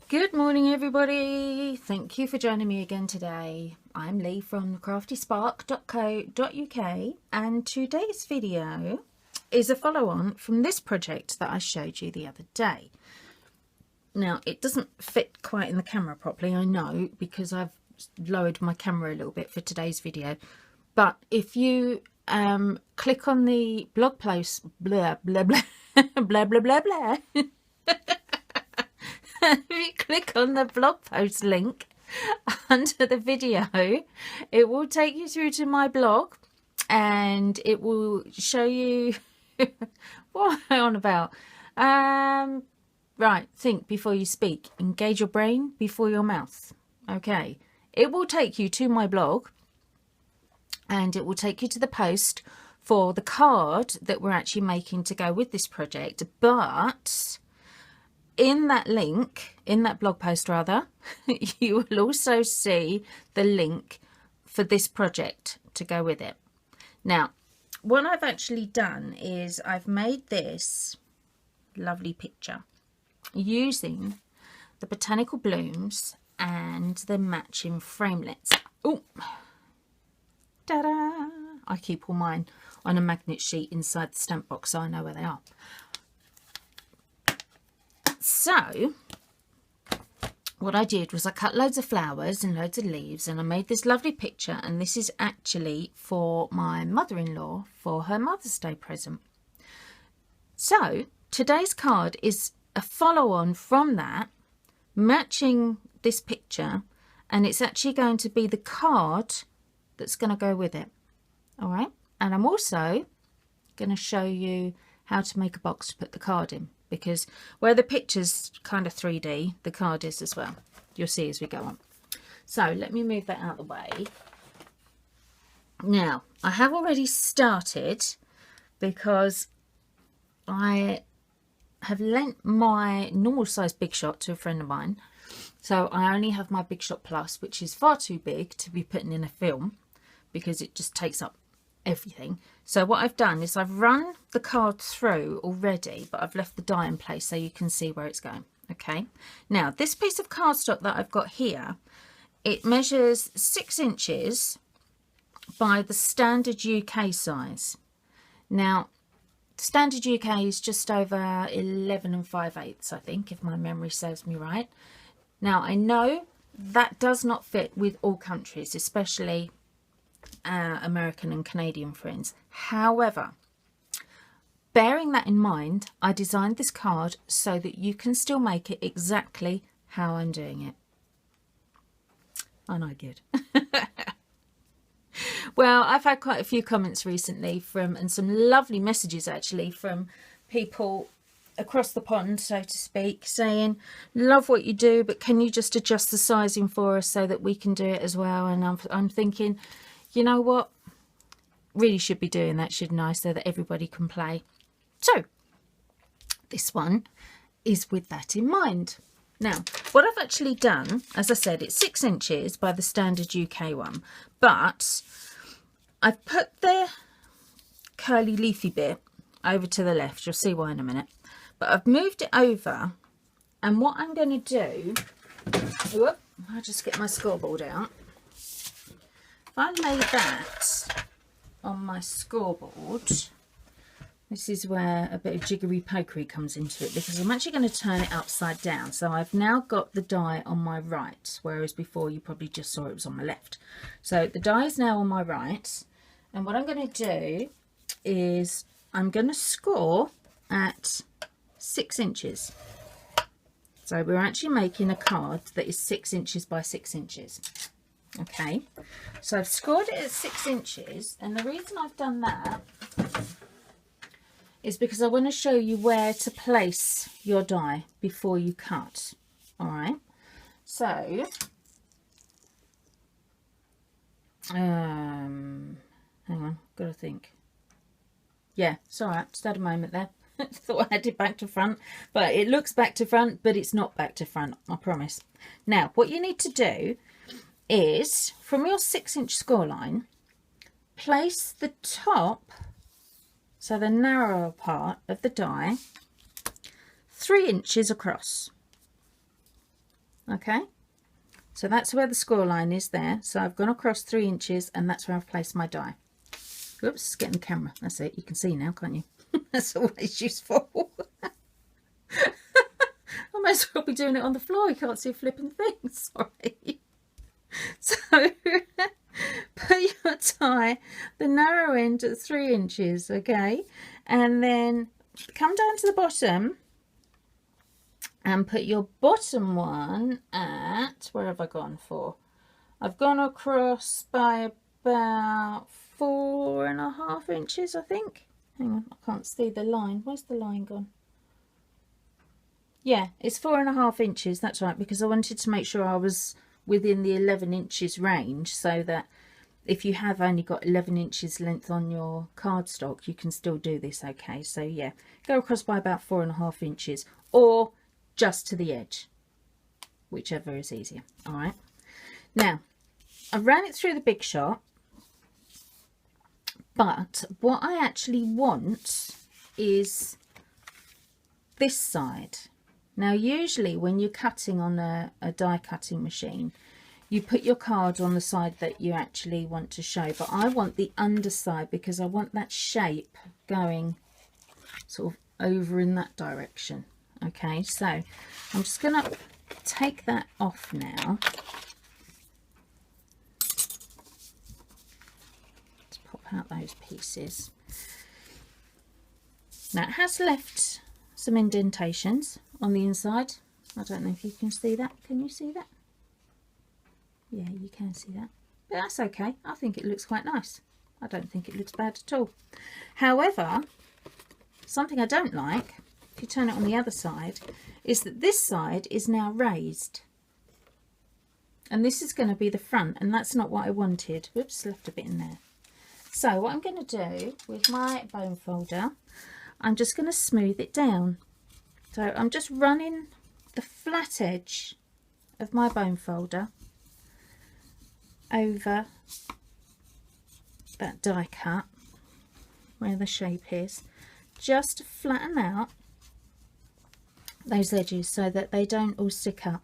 Good morning, everybody. Thank you for joining me again today. I'm Lee from craftyspark.co.uk, and today's video is a follow-on from this project that I showed you the other day. Now, it doesn't fit quite in the camera properly, I know, because I've lowered my camera a little bit for today's video. But if you click on the blog post, blah, blah, blah, blah, blah, blah, blah. If you click on the blog post link under the video, it will take you through to my blog and it will show you what am I on about. Right, think before you speak. Engage your brain before your mouth. Okay, it will take you to my blog and it will take you to the post for the card that we're actually making to go with this project. But in that link, in that blog post rather, you will also see the link for this project to go with it. Now, what I've actually done is I've made this lovely picture using the botanical blooms and the matching framelits. Oh, ta-da! I keep all mine on a magnet sheet inside the stamp box so I know where they are. So what I did was I cut loads of flowers and loads of leaves and I made this lovely picture, and this is actually for my mother-in-law for her Mother's Day present. So today's card is a follow-on from that, matching this picture, and it's actually going to be the card that's going to go with it. All right, and I'm also going to show you how to make a box to put the card in, because where the picture's kind of 3D, the card is as well. You'll see as we go on. So let me move that out of the way. Now, I have already started because I have lent my normal size Big Shot to a friend of mine. So I only have my Big Shot Plus, which is far too big to be putting in a film because it just takes up everything. So what I've done is I've run the card through already, but I've left the die in place so you can see where it's going. Okay, now this piece of cardstock that I've got here, it measures 6 inches by the standard UK size. Now standard UK is just over 11 5/8, I think, if my memory serves me right. Now I know that does not fit with all countries, especially American and Canadian friends. However, bearing that in mind, I designed this card so that you can still make it exactly how I'm doing it. Aren't I good? Well, I've had quite a few comments recently and some lovely messages actually from people across the pond, so to speak, saying, love what you do, but can you just adjust the sizing for us so that we can do it as well? And I'm thinking, you know what, really should be doing that, shouldn't I, so that everybody can play. So this one is with that in mind. Now what I've actually done, as I said, it's 6 inches by the standard UK one, but I've put the curly leafy bit over to the left. You'll see why in a minute, but I've moved it over, and what I'm going to do, whoop, I'll just get my scoreboard out. If I lay that on my scoreboard, this is where a bit of jiggery pokery comes into it, because I'm actually going to turn it upside down. So I've now got the die on my right, whereas before you probably just saw it was on my left. So the die is now on my right, and what I'm going to do is I'm going to score at 6 inches. So we're actually making a card that is 6 inches by 6 inches. Okay, so I've scored it at 6 inches, and the reason I've done that is because I want to show you where to place your die before you cut. All right, so hang on, gotta think. Yeah, it's all right, just had a moment there. Thought I had it back to front, but it looks back to front, but it's not back to front, I promise. Now what you need to do is, from your 6 inch score line, place the top, so the narrower part of the die, 3 inches across. Okay, so that's where the score line is there. So I've gone across 3 inches, and that's where I've placed my die. Oops, getting the camera. That's it. You can see now, can't you? That's always useful. I might as well be doing it on the floor. You can't see a flipping thing. Sorry. So put your die, the narrow end at 3 inches, okay? And then come down to the bottom and put your bottom one at, where have I gone for? I've gone across by about 4.5 inches, I think. Hang on, I can't see the line. Where's the line gone? Yeah, it's 4.5 inches. That's right, because I wanted to make sure I was within the 11 inches range, so that if you have only got 11 inches length on your cardstock, you can still do this, okay? So yeah, go across by about 4.5 inches, or just to the edge, whichever is easier. All right, now I ran it through the Big Shot, but what I actually want is this side. Now usually when you're cutting on a die cutting machine, you put your card on the side that you actually want to show, but I want the underside because I want that shape going sort of over in that direction. Okay, so I'm just going to take that off now. Let's pop out those pieces. Now it has left some indentations on the inside. I don't know if you can see that. Can you see that? Yeah, you can see that. But that's okay. I think it looks quite nice. I don't think it looks bad at all. However, something I don't like, if you turn it on the other side, is that this side is now raised. And this is going to be the front, and that's not what I wanted. Whoops, left a bit in there. So what I'm going to do with my bone folder, I'm just going to smooth it down. So I'm just running the flat edge of my bone folder over that die cut where the shape is, just to flatten out those edges so that they don't all stick up,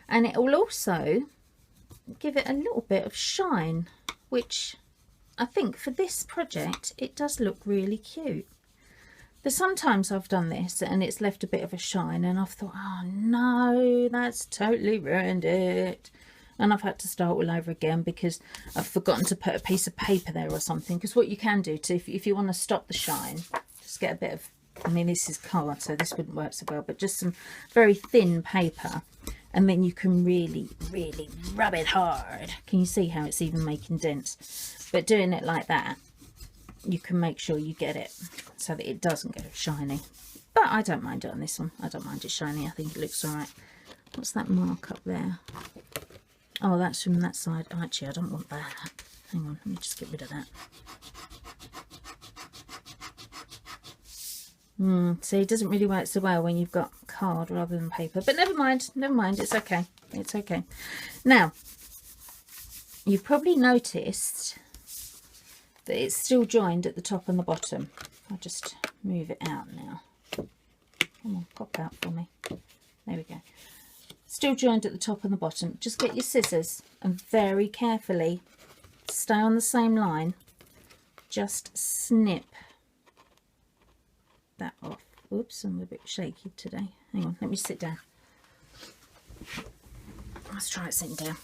and it will also give it a little bit of shine, which I think for this project it does look really cute. There's sometimes I've done this and it's left a bit of a shine and I've thought, oh no, that's totally ruined it. And I've had to start all over again because I've forgotten to put a piece of paper there or something. Because what you can do, if you want to stop the shine, just get a bit of, I mean this is card so this wouldn't work so well, but just some very thin paper, and then you can really rub it hard. Can you see how it's even making dents? But doing it like that, you can make sure you get it so that it doesn't go shiny. But I don't mind it on this one. I don't mind it shiny. I think it looks all right. What's that mark up there? Oh, that's from that side. Oh, actually, I don't want that. Hang on, let me just get rid of that. See, it doesn't really work so well when you've got card rather than paper. But never mind, it's okay. It's okay. Now, you've probably noticed that it's still joined at the top and the bottom. I'll just move it out now. Come on, pop out for me. There we go. Still joined at the top and the bottom. Just get your scissors and very carefully stay on the same line. Just snip that off. Oops, I'm a bit shaky today. Hang on, let me sit down. Let's try it sitting down.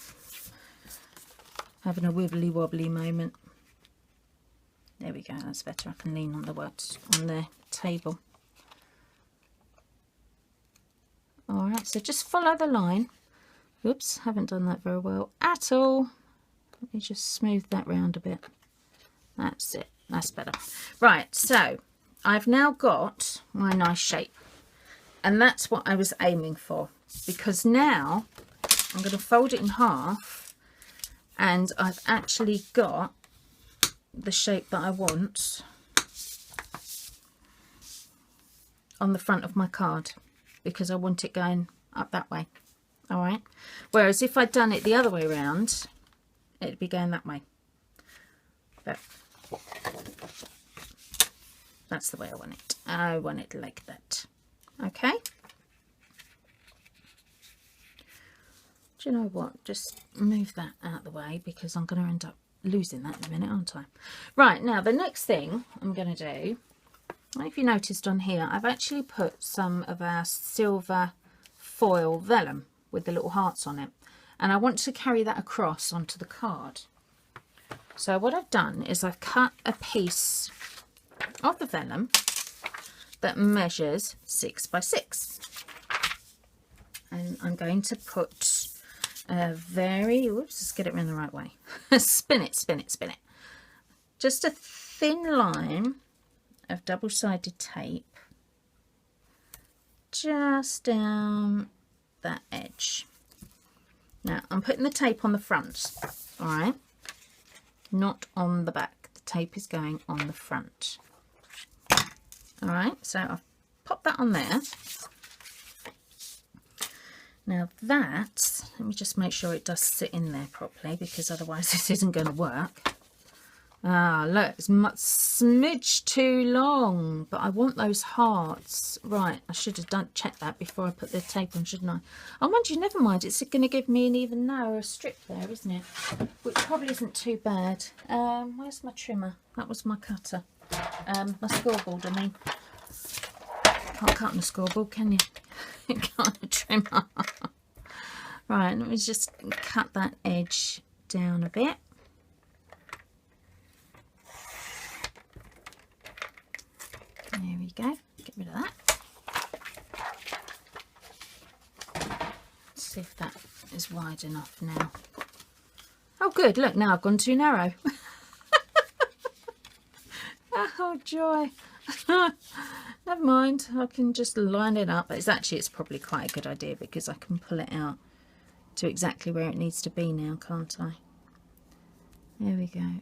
Having a wibbly wobbly moment. There we go, that's better. I can lean on the table. Alright, so just follow the line. Oops, haven't done that very well at all. Let me just smooth that round a bit. That's it, that's better. Right, so I've now got my nice shape. And that's what I was aiming for. Because now I'm going to fold it in half and I've actually got the shape that I want on the front of my card, because I want it going up that way. All right, whereas if I'd done it the other way around, it'd be going that way. But that's the way I want it. I want it like that. Okay, Do you know what? Just move that out of the way because I'm going to end up losing that in a minute, aren't I? Right, now the next thing I'm going to do, I don't know if you noticed on here, I've actually put some of our silver foil vellum with the little hearts on it. And I want to carry that across onto the card. So what I've done is I've cut a piece of the vellum that measures 6 by 6. And I'm going to put a very, whoops, let's get it in the right way. Spin it, spin it, spin it. Just a thin line of double-sided tape just down that edge. Now I'm putting the tape on the front, all right, not on the back. The tape is going on the front. All right, so I've popped that on there. Now that, let me just make sure it does sit in there properly because otherwise this isn't going to work. Ah, look, it's much smidge too long, but I want those hearts. Right, I should have checked that before I put the tape on, shouldn't I? Oh, mind you, never mind. It's going to give me an even narrower strip there, isn't it? Which probably isn't too bad. Where's my trimmer? That was my cutter. My scoreboard, I mean. Can't cut on a scoreboard, can you? You can't a trimmer. Right, let me just cut that edge down a bit. There we go. Get rid of that. Let's see if that is wide enough now. Oh, good. Look, now I've gone too narrow. Oh, joy. Never mind. I can just line it up. It's probably quite a good idea because I can pull it out to exactly where it needs to be now, can't I? There we go.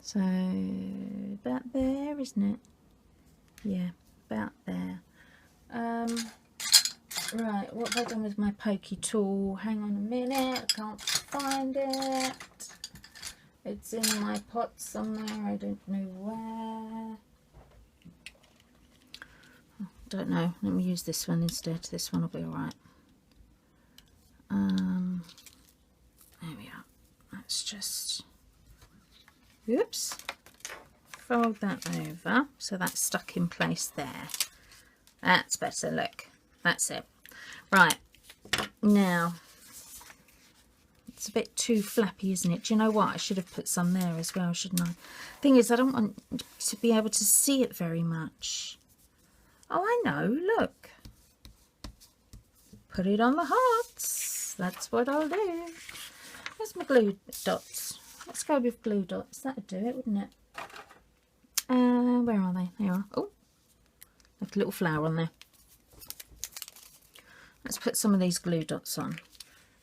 So, about there, isn't it? Yeah, about there. Right, what have I done with my pokey tool? Hang on a minute, I can't find it. It's in my pot somewhere, I don't know where. Oh, don't know, let me use this one instead. This one will be alright. There we are. Let's just, oops. Fold that over so that's stuck in place there. That's better, look, that's it. Right, now it's a bit too flappy, isn't it? Do you know what, I should have put some there as well, shouldn't I? Thing is, I don't want to be able to see it very much. Oh, I know, look, put it on the hearts. That's what I'll do. Where's my glue dots? Let's go with glue dots. That'd do it, wouldn't it? Where are they? There you are. Oh, left a little flower on there. Let's put some of these glue dots on.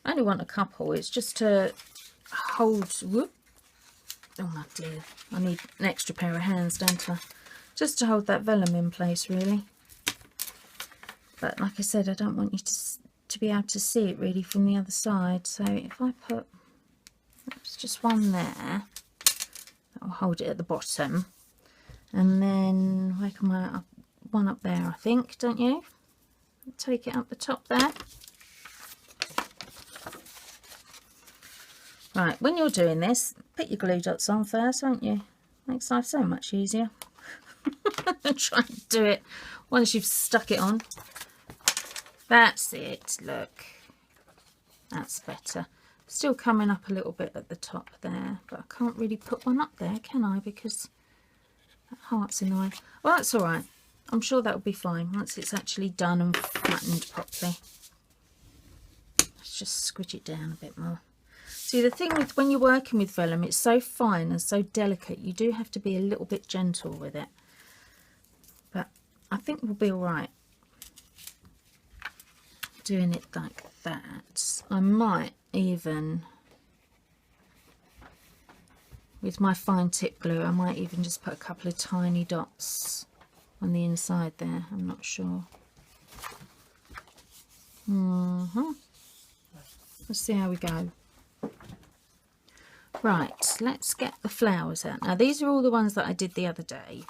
I only want a couple. It's just to hold. Whoop. Oh my dear. I need an extra pair of hands, don't I? Just to hold that vellum in place, really. But like I said, I don't want you to be able to see it really from the other side. So if I put, that's just one there. That'll hold it at the bottom. And then where can I, one up there, I think, don't you? Take it up the top there. Right, when you're doing this, put your glue dots on first, won't you? Makes life so much easier. Try and do it once you've stuck it on. That's it, look. That's better. Still coming up a little bit at the top there, but I can't really put one up there, can I? Because that heart's in the way. Well, that's all right. I'm sure that'll be fine once it's actually done and flattened properly. Let's just squidge it down a bit more. See, the thing with when you're working with vellum, it's so fine and so delicate. You do have to be a little bit gentle with it. But I think we'll be all right doing it like that. I might even, with my fine tip glue, I might even just put a couple of tiny dots on the inside there. I'm not sure. Let's see how we go. Right, let's get the flowers out. Now these are all the ones that I did the other day,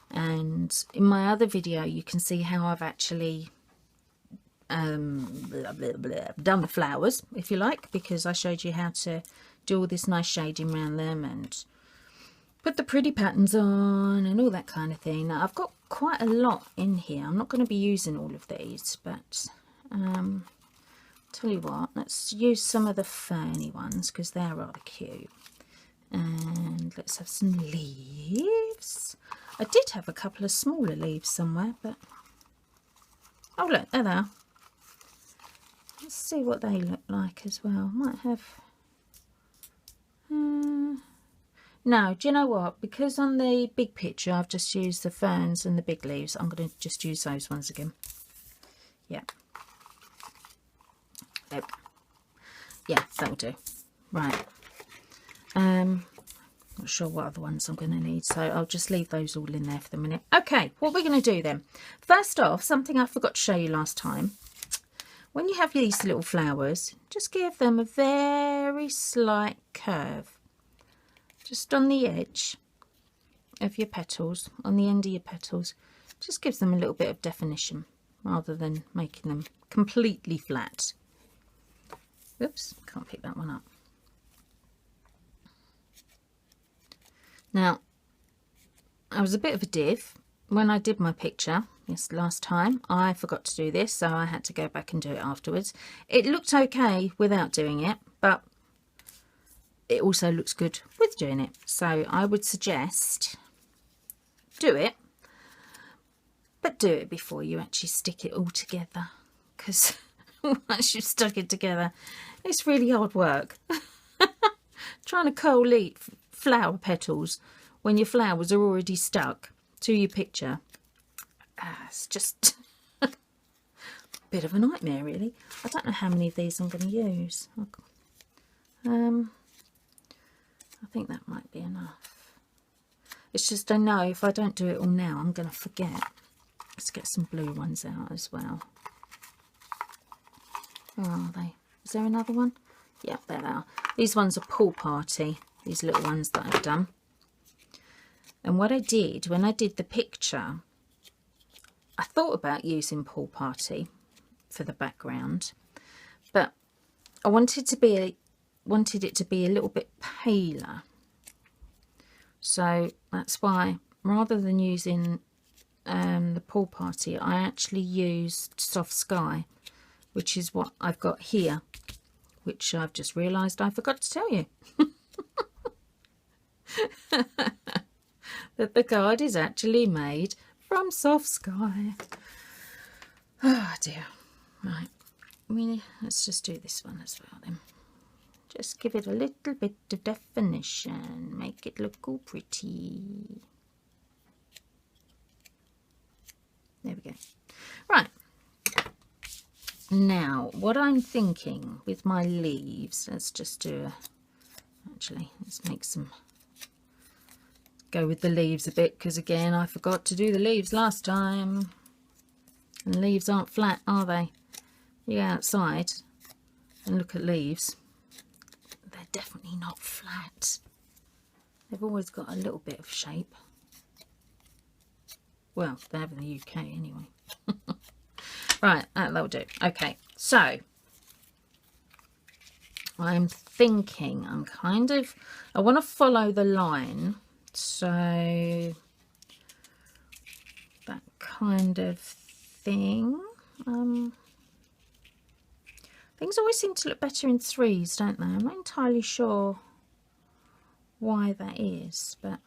and in my other video you can see how I've actually blah, blah, blah, done the flowers, if you like, because I showed you how to do all this nice shading around them and put the pretty patterns on and all that kind of thing. Now, I've got quite a lot in here. I'm not going to be using all of these, but tell you what, let's use some of the ferny ones because they're rather cute. And let's have some leaves. I did have a couple of smaller leaves somewhere, but oh look, there they are. Let's see what they look like as well. Might have no, do you know what, because on the big picture I've just used the ferns and the big leaves, I'm going to just use those ones again. Yeah, there we go. Yeah, that'll do. Right, not sure what other ones I'm going to need, so I'll just leave those all in there for the minute. Okay, what we're going to do then, first off, something I forgot to show you last time. When you have these little flowers, just give them a very slight curve, just on the edge of your petals, on the end of your petals. Just gives them a little bit of definition rather than making them completely flat. Oops, can't pick that one up. Now, I was a bit of a div when I did my picture. Yes, last time I forgot to do this, so I had to go back and do it afterwards. It looked okay without doing it, but it also looks good with doing it. So I would suggest do it, but do it before you actually stick it all together, because once you've stuck it together, it's really hard work. Trying to collate flower petals when your flowers are already stuck to your picture. It's just a bit of a nightmare, really. I don't know how many of these I'm going to use. I think that might be enough. It's just I know if I don't do it all now, I'm going to forget. Let's get some blue ones out as well. Where are they? Is there another one? Yeah, there they are. These ones are Pool Party, these little ones that I've done. And what I did when I did the picture, I thought about using Pool Party for the background, but I wanted it to be a little bit paler. So that's why, rather than using the Pool Party, I actually used Soft Sky, which is what I've got here, which I've just realised I forgot to tell you. That the card is actually made from Soft Sky. Oh dear. Right, let's just do this one as well then. Just give it a little bit of definition, make it look all pretty. There we go. Right, now what I'm thinking with my leaves, let's just do let's make some, go with the leaves a bit, because again I forgot to do the leaves last time, and leaves aren't flat, are they? You go outside and look at leaves, they're definitely not flat. They've always got a little bit of shape. Well, they have in the UK anyway. Right, that'll do. Okay, so I'm thinking I want to follow the line, so that kind of thing. Things always seem to look better in threes, don't they? I'm not entirely sure why that is, but have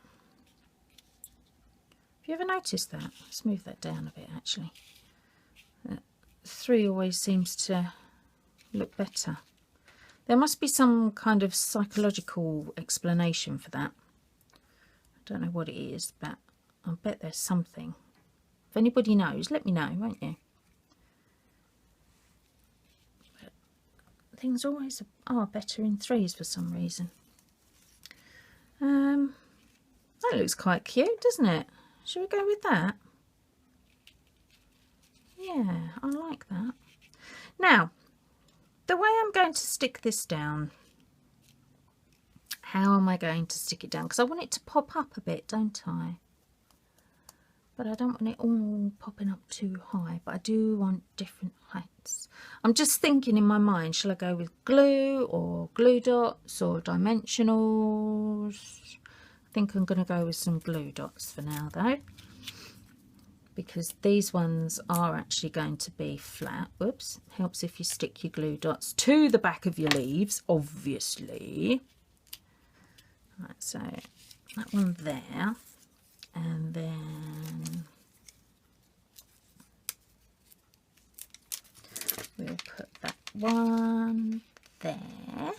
you ever noticed that? Let's move that down a bit actually. 3 always seems to look better. There must be some kind of psychological explanation for that. I don't know what it is, but I bet there's something. If anybody knows, let me know, won't you? But things always are better in threes for some reason. That looks quite cute, doesn't it? Should we go with that? Yeah, I like that. Now, the way I'm going to stick this down, how am I going to stick it down? Because I want it to pop up a bit, don't I? But I don't want it all popping up too high, but I do want different heights. I'm just thinking in my mind, shall I go with glue or glue dots or dimensionals? I think I'm going to go with some glue dots for now though, because these ones are actually going to be flat. Whoops, helps if you stick your glue dots to the back of your leaves, obviously. Right, so that one there, and then we'll put that one there.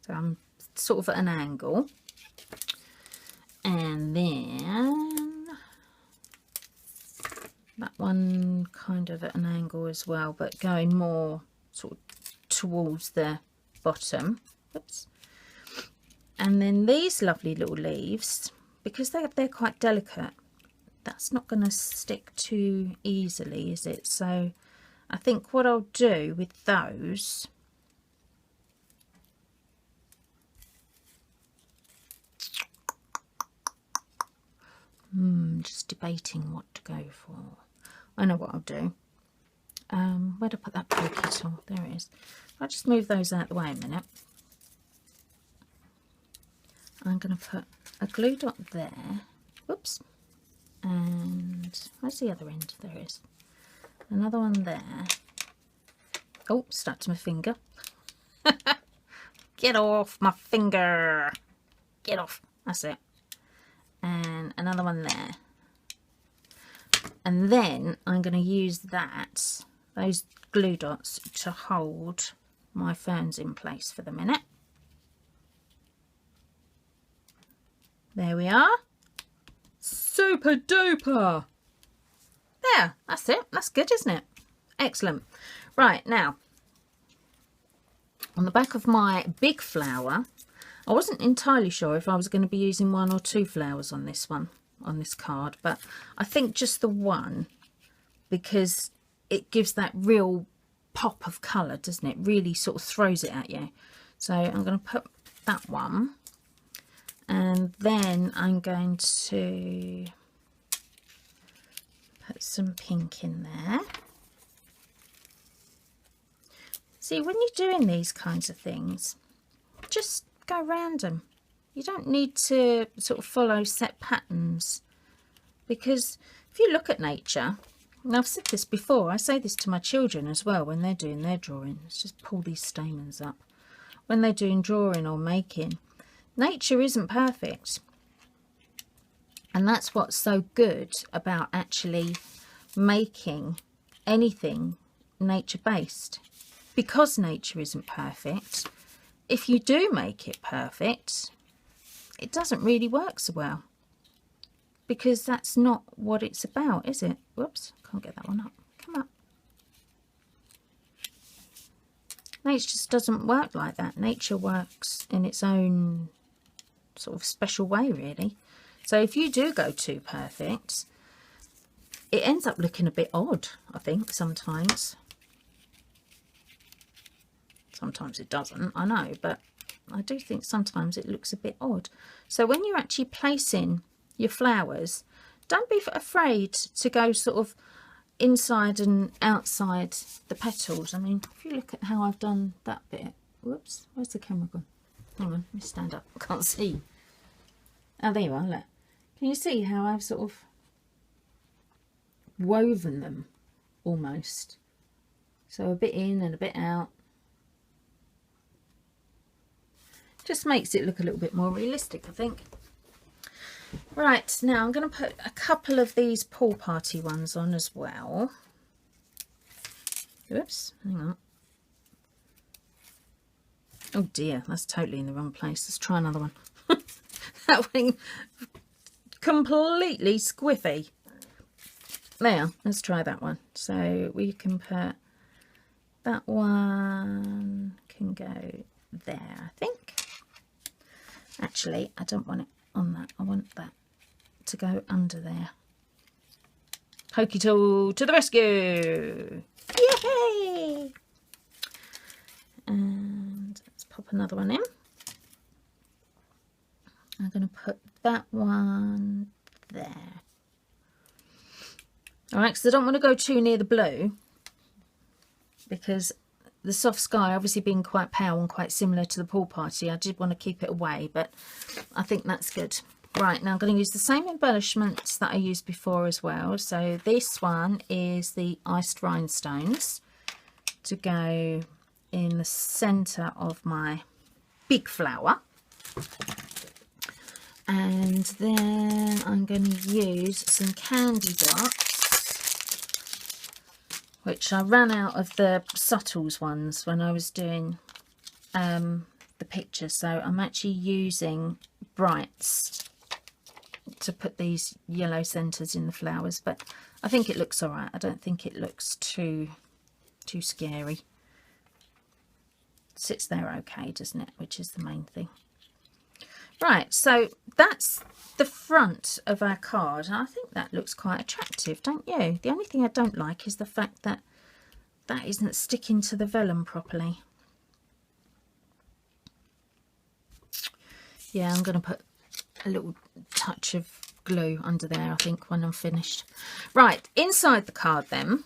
So I'm sort of at an angle. And then that one kind of at an angle as well, but going more sort of towards the bottom. Oops. And then these lovely little leaves, because they're quite delicate, that's not going to stick too easily, is it? So I think what I'll do with those, just debating what to go for. I know what I'll do. Where'd I put that pokey tool? There it is. I'll just move those out of the way a minute. I'm going to put a glue dot there. Whoops. And where's the other end? There it is. Another one there. Oh, stuck to my finger. Get off my finger. Get off. That's it. And another one there. And then I'm going to use those glue dots to hold my ferns in place for the minute. There we are. Super duper. There, that's it. That's good, isn't it? Excellent. Right, now, on the back of my big flower, I wasn't entirely sure if I was going to be using 1 or 2 flowers on this one, on this card, but I think just the one, because it gives that real pop of colour, doesn't it? Really sort of throws it at you. So I'm going to put that one. And then I'm going to put some pink in there. See, when you're doing these kinds of things, just go random. You don't need to sort of follow set patterns, because if you look at nature, and I've said this before, I say this to my children as well when they're doing their drawing. Let's just pull these stamens up. When they're doing drawing or making, nature isn't perfect, and that's what's so good about actually making anything nature based. Because nature isn't perfect, if you do make it perfect, it doesn't really work so well, because that's not what it's about, is it? Whoops, can't get that one up. Come up. Nature just doesn't work like that. Nature works in its own sort of special way, really. So if you do go too perfect, it ends up looking a bit odd, I think, sometimes. Sometimes it doesn't, I know, but I do think sometimes it looks a bit odd. So when you're actually placing your flowers, don't be afraid to go sort of inside and outside the petals. I mean, if you look at how I've done that bit. Whoops, where's the camera gone? Hang on, let me stand up. I can't see. Oh, there you are, look. Can you see how I've sort of woven them almost? So a bit in and a bit out. Just makes it look a little bit more realistic, I think. Right, now I'm going to put a couple of these pool party ones on as well. Oops, hang on. Oh dear, that's totally in the wrong place. Let's try another one. That one completely squiffy. There, let's try that one. So we can put that one, can go there, I think. Actually, I don't want it on that. I want that to go under there. Pokey tool to the rescue! Yay! And let's pop another one in. I'm going to put that one there. Alright, because I don't want to go too near the blue, because the soft sky obviously being quite pale and quite similar to the pool party, I did want to keep it away, but I think that's good. Right, now I'm going to use the same embellishments that I used before as well. So this one is the iced rhinestones to go in the centre of my big flower. And then I'm going to use some candy dots, which I ran out of the subtles ones when I was doing the picture. So I'm actually using brights to put these yellow centres in the flowers, but I think it looks all right. I don't think it looks too scary. It sits there okay, doesn't it? Which is the main thing. Right, so that's the front of our card, and I think that looks quite attractive, don't you? The only thing I don't like is the fact that that isn't sticking to the vellum properly. Yeah, I'm going to put a little touch of glue under there, I think, when I'm finished. Right, inside the card then.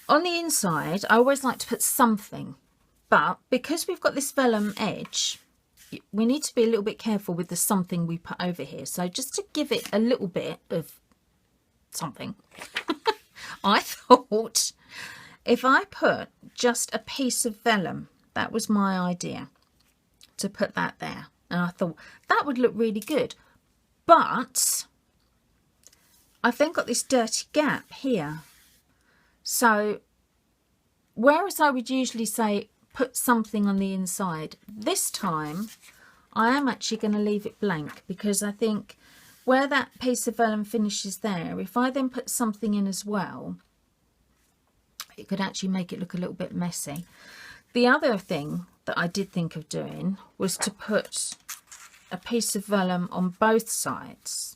On the inside, I always like to put something, but because we've got this vellum edge, we need to be a little bit careful with the something we put over here. So just to give it a little bit of something, I thought if I put just a piece of vellum, that was my idea, to put that there. And I thought that would look really good. But I've then got this dirty gap here. So whereas I would usually say put something on the inside, this time I am actually going to leave it blank, because I think where that piece of vellum finishes there, if I then put something in as well, it could actually make it look a little bit messy. The other thing that I did think of doing was to put a piece of vellum on both sides,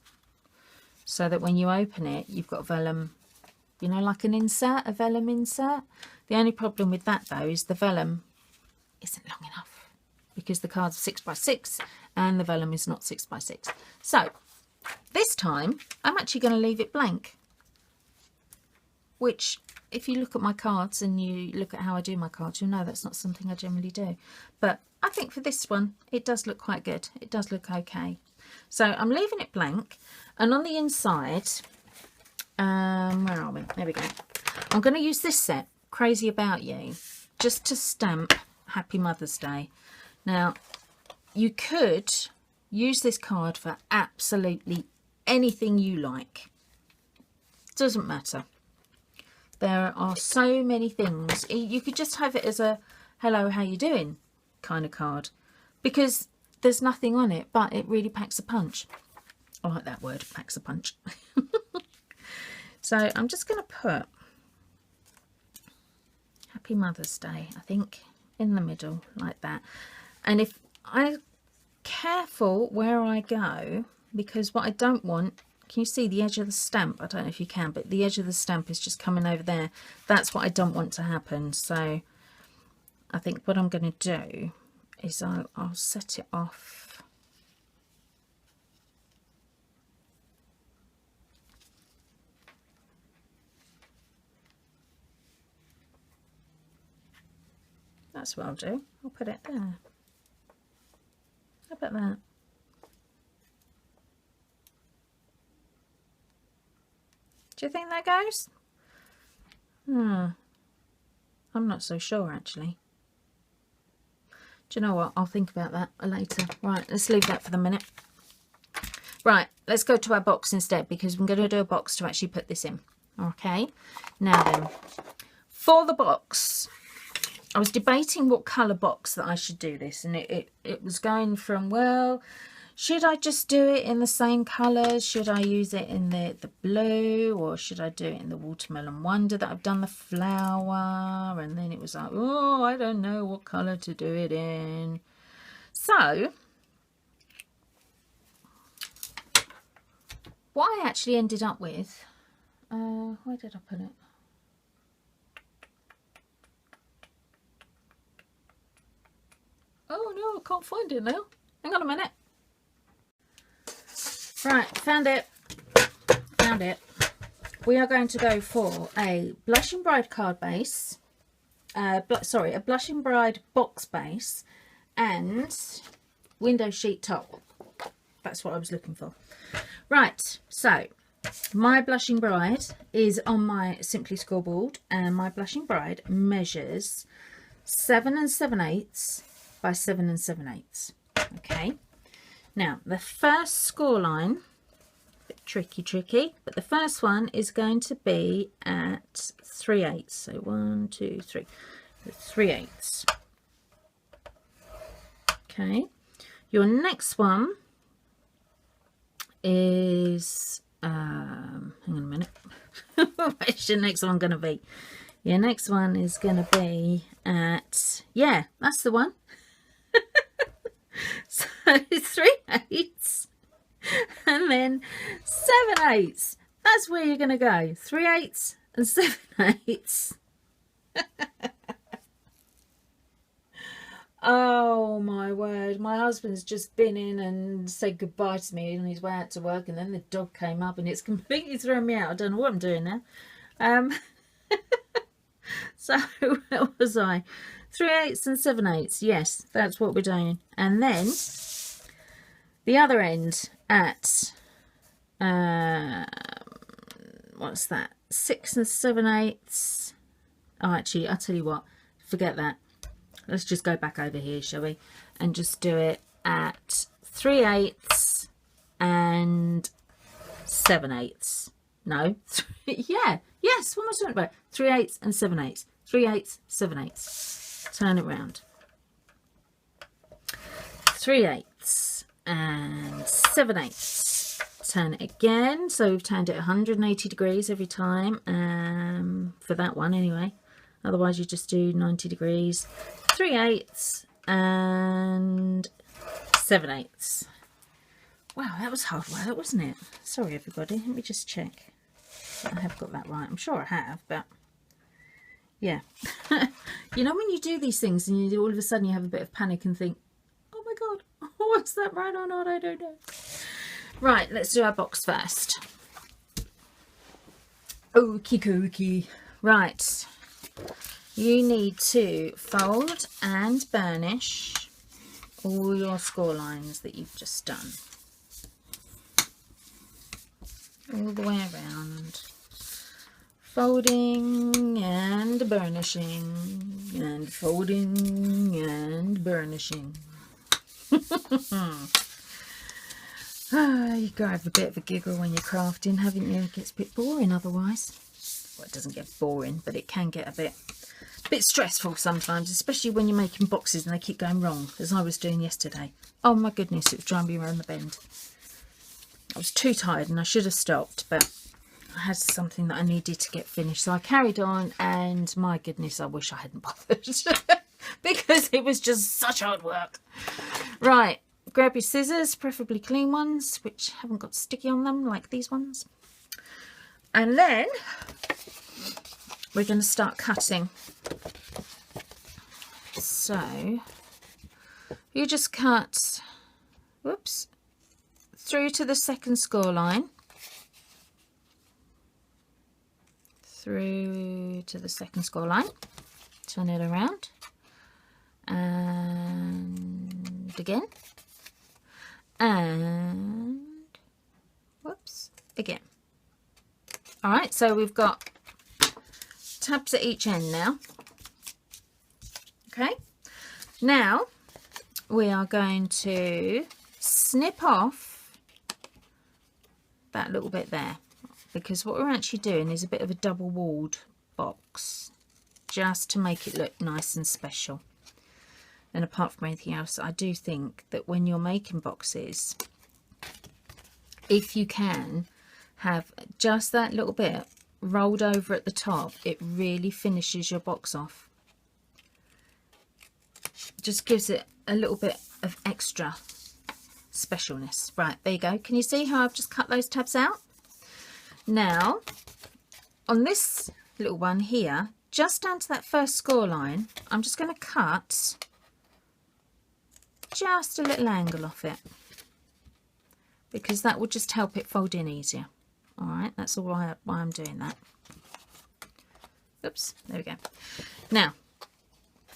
so that when you open it, you've got vellum, you know, like an insert, a vellum insert. The only problem with that though is the vellum isn't long enough, because the card's 6x6 and the vellum is not 6x6. So this time I'm actually going to leave it blank, which if you look at my cards and you look at how I do my cards, you'll know that's not something I generally do. But I think for this one, it does look quite good. It does look okay. So I'm leaving it blank. And on the inside, where are we? There we go. I'm going to use this set, Crazy About You, just to stamp Happy Mother's Day. Now, you could use this card for absolutely anything you like. Doesn't matter. There are so many things. You could just have it as a hello, how you doing kind of card, because there's nothing on it, but it really packs a punch. I like that word, packs a punch. So I'm just going to put Happy Mother's Day, I think, in the middle like that. And if I'm careful where I go, because what I don't want, can you see the edge of the stamp? I don't know if you can, but the edge of the stamp is just coming over there. That's what I don't want to happen. So I think what I'm going to do is I'll set it off. That's what I'll do. I'll put it there. How about that? Do you think that goes? I'm not so sure actually. Do you know what? I'll think about that later. Right, let's leave that for the minute. Right, let's go to our box instead, because I'm going to do a box to actually put this in. Okay, now then, for the box, I was debating what colour box that I should do this, and it was going from, well, should I just do it in the same colours? Should I use it in the blue, or should I do it in the Watermelon Wonder that I've done the flower? And then it was like, oh, I don't know what colour to do it in. So what I actually ended up with, where did I put it? Oh no, I can't find it now. Hang on a minute. Right, found it. we are going to go for a Blushing Bride card base, a Blushing Bride box base and window sheet top. That's what I was looking for. Right, so my Blushing Bride is on my Simply scoreboard, and my Blushing Bride measures 7 7/8 by 7 7/8. Okay, now the first score line, a bit tricky, but the first one is going to be at 3/8. So 1, 2, 3, 3/8. Okay, your next one is hang on a minute. What's your next one going to be? Your next one is going to be at, yeah, that's the one. So 3/8 and then 7/8. That's where you're going to go. 3/8 and 7/8. Oh my word, my husband's just been in and said goodbye to me on his way out to work, and then the dog came up and it's completely thrown me out. I don't know what I'm doing now. So where was I? 3/8 and 7/8. Yes, that's what we're doing. And then the other end at what's that? 6 and 7/8. Oh, actually, I'll tell you what, forget that. Let's just go back over here, shall we? And just do it at 3/8 and 7/8. No, yeah, yes, what am I talking about? 3/8 and 7/8. 3/8, 7/8. Turn it round. 3/8 and 7/8. Turn it again. So we've turned it 180 degrees every time, for that one anyway. Otherwise you just do 90 degrees. 3/8 and 7/8. Wow, that was hard work, wasn't it? Sorry everybody, let me just check. I have got that right. I'm sure I have, but yeah. You know when you do these things and you all of a sudden you have a bit of panic and think, oh my god, was that right or not? I don't know. Right, let's do our box first. Okie dokie. Right. You need to fold and burnish all your score lines that you've just done. All the way around. Folding and burnishing. And folding and burnishing. You gotta have a bit of a giggle when you're crafting, haven't you? It gets a bit boring otherwise. Well, it doesn't get boring, but it can get a bit stressful sometimes, especially when you're making boxes and they keep going wrong, as I was doing yesterday. Oh my goodness, it was driving me around the bend. I was too tired and I should have stopped, but I had something that I needed to get finished, so I carried on, and my goodness, I wish I hadn't bothered because it was just such hard work. Right, grab your scissors, preferably clean ones which haven't got sticky on them like these ones, and then we're going to start cutting. So you just cut, whoops, through to the second score line, through to the second score line, turn it around, and again, and whoops, again. All right, so we've got tabs at each end now. Okay, now we are going to snip off that little bit there, because what we're actually doing is a bit of a double walled box, just to make it look nice and special. And apart from anything else, I do think that when you're making boxes, if you can have just that little bit rolled over at the top, it really finishes your box off. Just gives it a little bit of extra specialness. Right, there you go. Can you see how I've just cut those tabs out? Now, on this little one here, just down to that first score line, I'm just going to cut just a little angle off it, because that will just help it fold in easier. All right, that's all why I'm doing that. Oops, there we go. Now,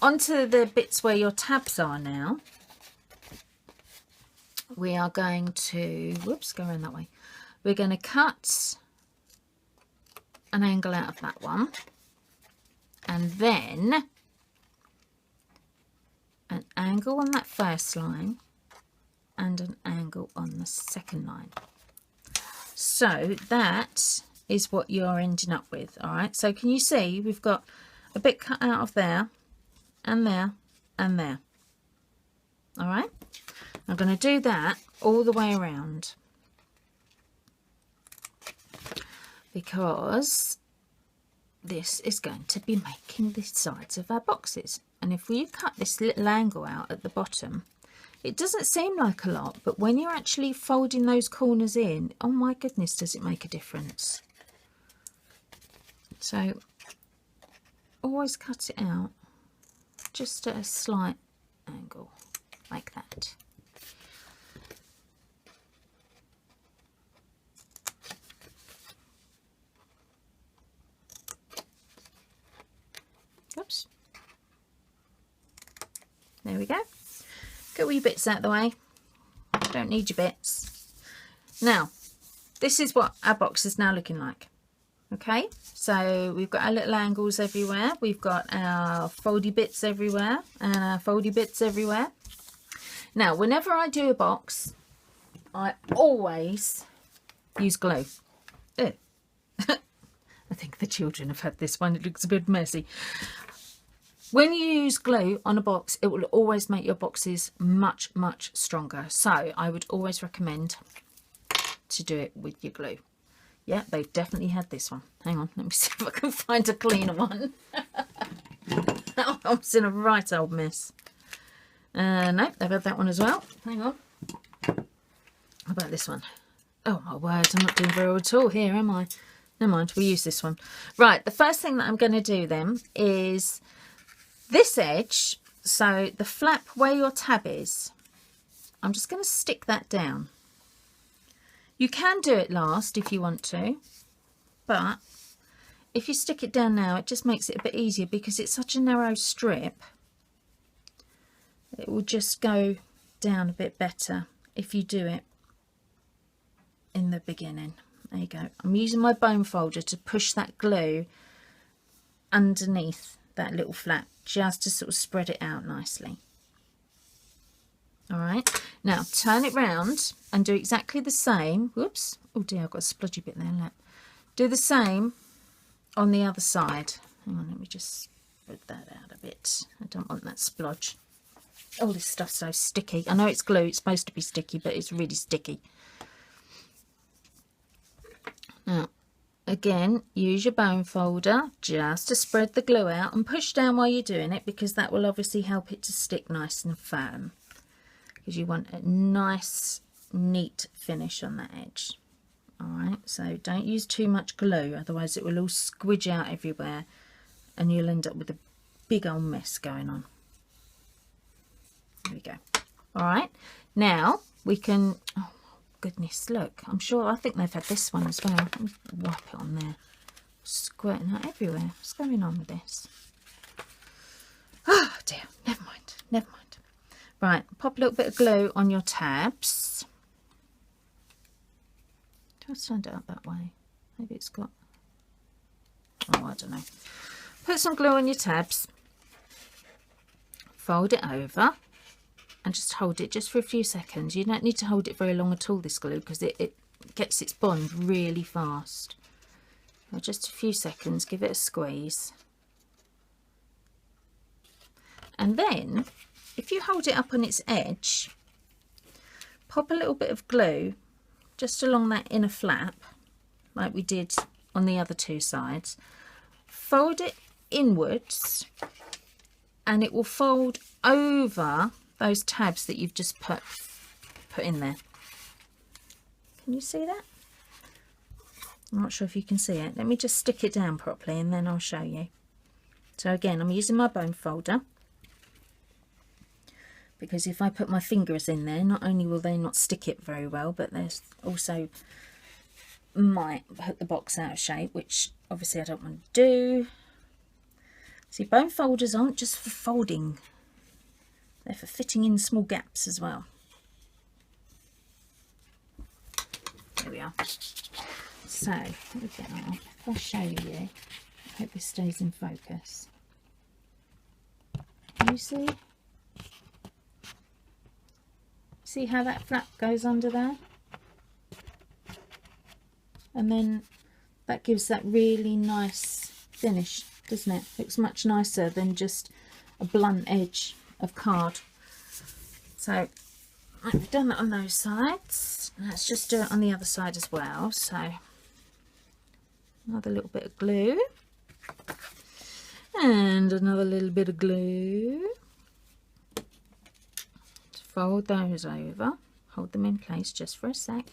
onto the bits where your tabs are now. We are going to, whoops, go around that way. We're going to cut an angle out of that one. And then an angle on that first line and an angle on the second line. So that is what you're ending up with. All right, so can you see we've got a bit cut out of there and there and there. All right, I'm going to do that all the way around because this is going to be making the sides of our boxes. And if we cut this little angle out at the bottom, it doesn't seem like a lot, but when you're actually folding those corners in, oh my goodness, does it make a difference. So always cut it out just at a slight angle like that. Oops. There we go. Get all your bits out of the way. Don't need your bits. Now, this is what our box is now looking like. Okay, so we've got our little angles everywhere. We've got our foldy bits everywhere and our foldy bits everywhere. Now, whenever I do a box, I always use glue. Ew. I think the children have had this one. It looks a bit messy. When you use glue on a box, it will always make your boxes much, much stronger. So I would always recommend to do it with your glue. Yeah, they've definitely had this one. Hang on, let me see if I can find a cleaner one. I was in a right old mess. Nope, they've had that one as well. Hang on. How about this one? Oh my word, I'm not doing very well at all here, am I? Never mind, we'll use this one. Right, the first thing that I'm going to do then is this edge, so the flap where your tab is, I'm just going to stick that down. You can do it last if you want to, but if you stick it down now, it just makes it a bit easier because it's such a narrow strip. It will just go down a bit better if you do it in the beginning. There you go. I'm using my bone folder to push that glue underneath that little flap, just to sort of spread it out nicely. All right, now turn it round and do exactly the same. Whoops, oh dear, I've got a splodgy bit there. Look. Do the same on the other side. Hang on, let me just spread that out a bit. I don't want that splodge. Oh, this stuff's so sticky. I know it's glue, it's supposed to be sticky, but it's really sticky. Now, again, use your bone folder just to spread the glue out and push down while you're doing it, because that will obviously help it to stick nice and firm, because you want a nice, neat finish on that edge. All right, so don't use too much glue, otherwise it will all squidge out everywhere and you'll end up with a big old mess going on. There we go. All right, now we can, oh goodness, look, I think they've had this one as well. Let me wipe it on there. Squirting out everywhere. What's going on with this? Oh dear, never mind, never mind. Right, pop a little bit of glue on your tabs. Do I stand it up that way? Maybe it's got, oh, I don't know. Put some glue on your tabs. Fold it over. And just hold it just for a few seconds. You don't need to hold it very long at all, this glue, because it gets its bond really fast. So just a few seconds, give it a squeeze. And then, if you hold it up on its edge, pop a little bit of glue just along that inner flap, like we did on the other two sides. Fold it inwards, and it will fold over those tabs that you've just put in there. Can you see that? I'm not sure if you can see it. Let me just stick it down properly and then I'll show you. So again, I'm using my bone folder, because if I put my fingers in there, not only will they not stick it very well, but there's also might put the box out of shape, which obviously I don't want to do. See, bone folders aren't just for folding, they're for fitting in small gaps as well. There we are. So, let me get that off. If I show you, I hope this stays in focus. Can you see? See how that flap goes under there? And then that gives that really nice finish, doesn't it? Looks much nicer than just a blunt edge of card. So I've done that on those sides. Let's just do it on the other side as well. So another little bit of glue and another little bit of glue. Fold those over, hold them in place just for a sec,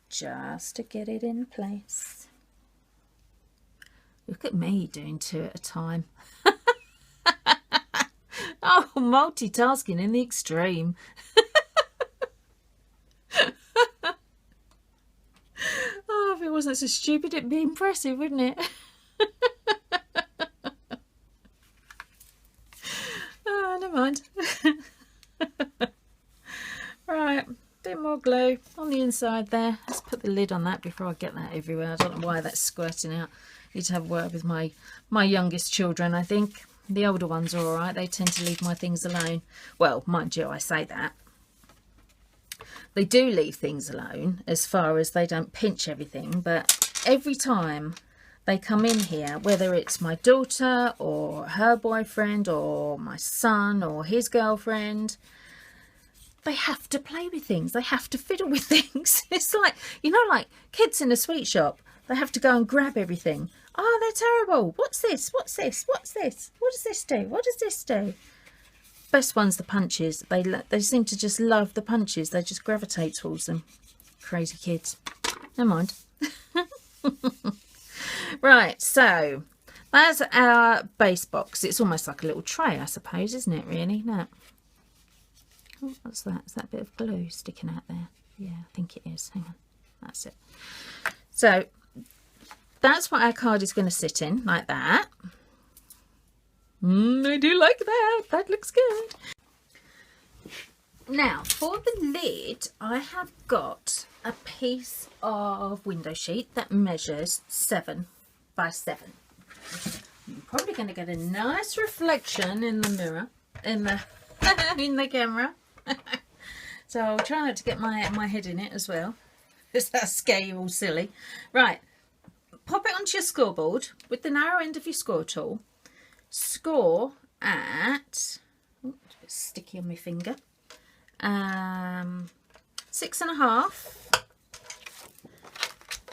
just to get it in place. Look at me doing two at a time. Oh, multitasking in the extreme. Oh, if it wasn't so stupid, it'd be impressive, wouldn't it? Oh, never mind. Right, a bit more glue on the inside there. Let's put the lid on that before I get that everywhere. I don't know why that's squirting out. Need to have a word with my youngest children. I think the older ones are all right. They tend to leave my things alone. Well, mind you, I say that. They do leave things alone as far as they don't pinch everything, but every time they come in here, whether it's my daughter or her boyfriend or my son or his girlfriend, they have to play with things. They have to fiddle with things. It's like, you know, like kids in a sweet shop. They have to go and grab everything. Oh, they're terrible. What's this? What's this? What's this? What does this do? What does this do? Best one's the punches. They seem to just love the punches. They just gravitate towards them. Crazy kids. Never mind. Right, so that's our base box. It's almost like a little tray, I suppose, isn't it, really? No. Oh, what's that? Is that a bit of glue sticking out there? Yeah, I think it is. Hang on. That's it. So that's what our card is going to sit in, like that. I do like that. That looks good. Now, for the lid, I have got a piece of window sheet that measures 7 by 7. You're probably going to get a nice reflection in the mirror, in the camera. So I'll try not to get my head in it as well, because that'll scare you all silly. Right, pop it onto your scoreboard with the narrow end of your score tool. Score at, oh, it's a bit sticky on my finger, 6.5.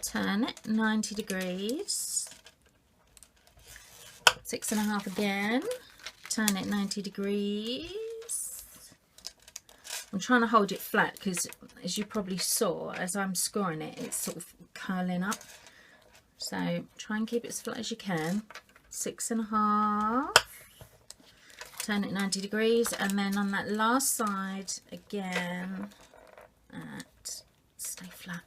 Turn it 90 degrees. 6.5 again. Turn it 90 degrees. I'm trying to hold it flat because, as you probably saw, as I'm scoring it, it's sort of curling up. So try and keep it as flat as you can. 6.5. Turn it 90 degrees, and then on that last side again, stay flat.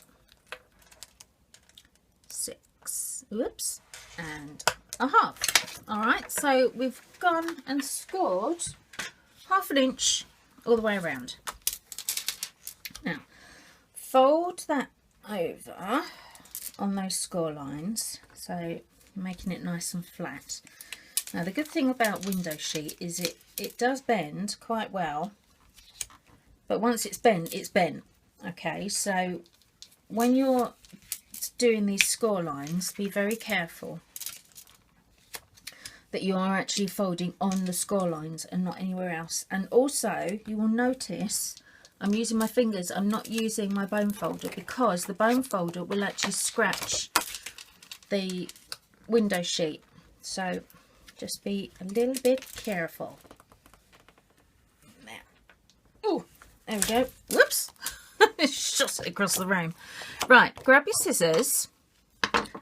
6. Whoops. And a half. All right. So we've gone and scored 1/2 inch all the way around. Now, fold that over on those score lines, so making it nice and flat. Now, the good thing about window sheet is it does bend quite well, but once it's bent, it's bent. Okay, so when you're doing these score lines, be very careful that you are actually folding on the score lines and not anywhere else. And also, you will notice I'm using my fingers, I'm not using my bone folder, because the bone folder will actually scratch the window sheet. So just be a little bit careful. There. Oh, there we go. Whoops. Shot it across the room. Right, grab your scissors,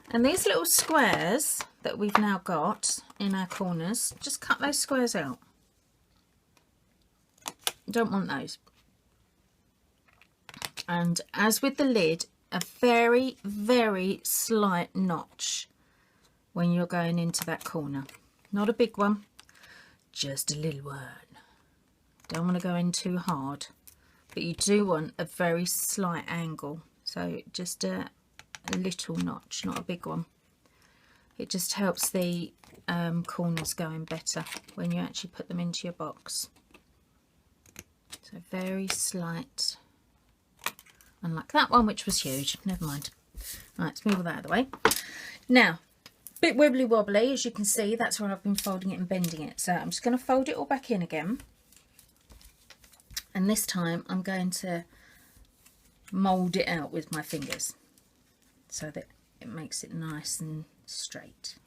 and these little squares that we've now got in our corners, just cut those squares out. Don't want those. And as with the lid, a very, very slight notch when you're going into that corner. Not a big one, just a little one. Don't want to go in too hard, but you do want a very slight angle. So just a little notch, not a big one. It just helps the corners going better when you actually put them into your box. So very slight, unlike that one, which was huge. Never mind. Right, let's move all that out of the way. Now, bit wibbly wobbly, as you can see, that's where I've been folding it and bending it. So I'm just going to fold it all back in again. And this time I'm going to mould it out with my fingers so that it makes it nice and straight.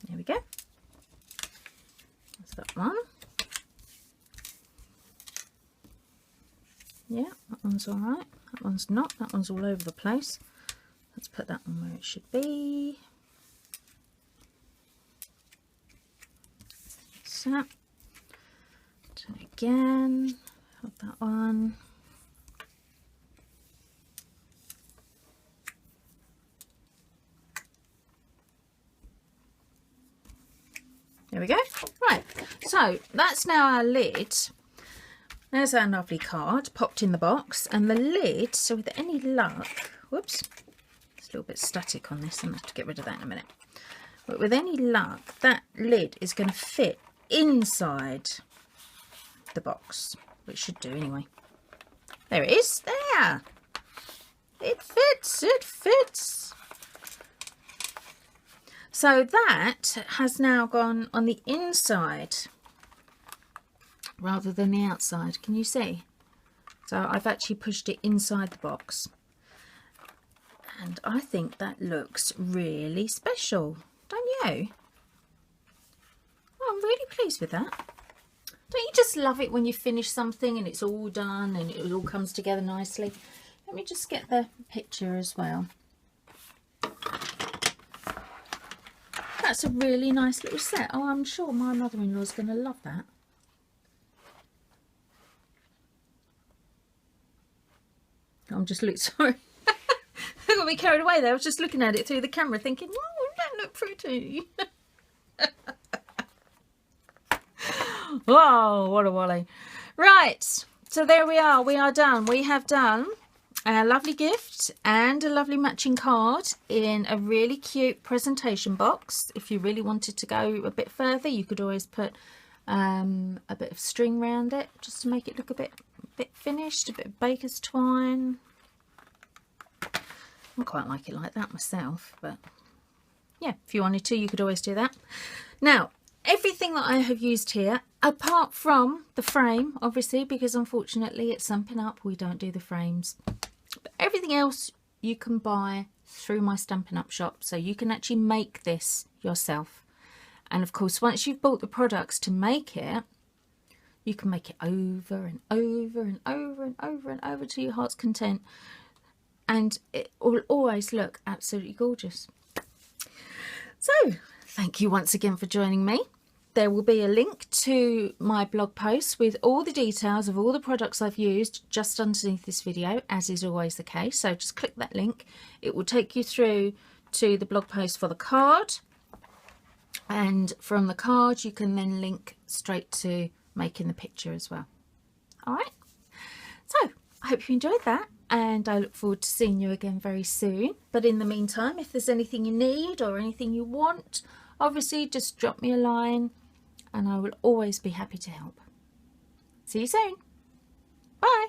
There we go. That's that one. Yeah, that one's all right. That one's not. That one's all over the place. Let's put that one where it should be. So, do it again. Hold that one. There we go. Right, so that's now our lid. There's our lovely card popped in the box, and the lid, so with any luck, whoops, it's a little bit static on this, I'm going to have to get rid of that in a minute. But with any luck, that lid is going to fit inside the box, which should do anyway. There it is, there. It fits, it fits. So that has now gone on the inside rather than the outside. Can you see? So I've actually pushed it inside the box. And I think that looks really special, don't you? Oh, I'm really pleased with that. Don't you just love it when you finish something and it's all done and it all comes together nicely? Let me just get the picture as well. That's a really nice little set. Oh, I'm sure my mother-in-law is going to love that. I'm just looking, sorry. I got me carried away there. I was just looking at it through the camera thinking, oh, that look pretty. Oh, what a wally. Right, so there we are. We are done. We have done a lovely gift and a lovely matching card in a really cute presentation box. If you really wanted to go a bit further, you could always put a bit of string around it just to make it look a bit finished, a bit of baker's twine. I quite like it like that myself, but yeah, if you wanted to, you could always do that. Now, everything that I have used here, apart from the frame, obviously, because unfortunately at Stampin Up we don't do the frames, but everything else you can buy through my Stampin Up shop, so you can actually make this yourself. And of course, once you've bought the products to make it, you can make it over and over and over and over and over to your heart's content, and it will always look absolutely gorgeous. So thank you once again for joining me. There will be a link to my blog post with all the details of all the products I've used just underneath this video, as is always the case. So just click that link. It will take you through to the blog post for the card, and from the card you can then link straight to making the picture as well. All right, so I hope you enjoyed that, and I look forward to seeing you again very soon. But in the meantime, if there's anything you need or anything you want, obviously just drop me a line and I will always be happy to help. See you soon. Bye.